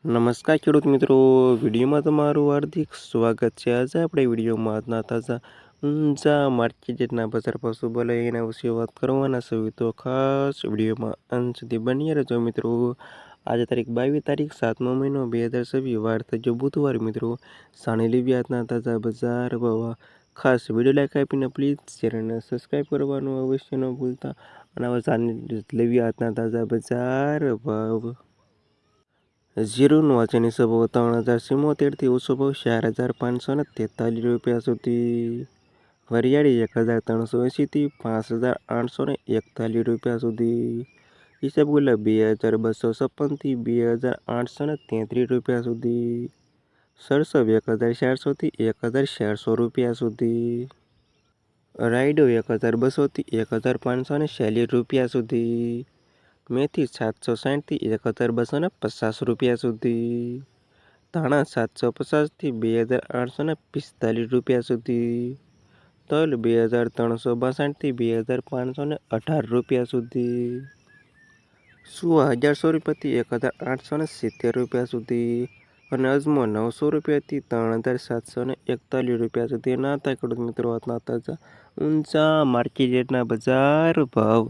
નમસ્કાર ખેડૂત મિત્રો, વિડીયોમાં તમારું હાર્દિક સ્વાગત છે। આજે આપણે વિડીયોમાં આજના તાજા ઊંચા માર્કેટના બજાર ભાવ શું બોલે એના વિશે વાત કરવાના છે। તો ખાસ વિડીયોમાં અંત સુધી બની રહેજો મિત્રો। આજે તારીખ 22 તારીખ 7મો મહિનો 2026 વાર થયો બુધવાર મિત્રો। સાણી લેવી આજના તાજા બજાર ભાવ। ખાસ વિડીયો લાઈક આપીને પ્લીઝ ચેનલને સબસ્ક્રાઈબ કરવાનું અવશ્ય ન ભૂલતા। અને હવે સાણી લેવી આજના તાજા બજાર ભાવ। જીરુનો આજની સભાવ 3074થી ઓછો ભાવ 4543 રૂપિયા સુધી। વરિયાળી 1380થી 5841 રૂપિયા સુધી। ઈસબગુલ 2256થી 2833 રૂપિયા સુધી। સરસવ 1400થી 1400 રૂપિયા સુધી। રાયડો 1200થી 1540 રૂપિયા સુધી। મેથી 760થી 1250 રૂપિયા સુધી। ધાણા 750થી 2845 રૂપિયા સુધી। તલ 2362થી 2518 રૂપિયા સુધી। સુવા 1100 રૂપિયાથી 1870 રૂપિયા સુધી। અને અજમો 900 રૂપિયાથી 3741 રૂપિયા સુધી। ના થાય ખેડૂત મિત્રો આજના તાજા ઊંચા માર્કેટના બજાર ભાવ।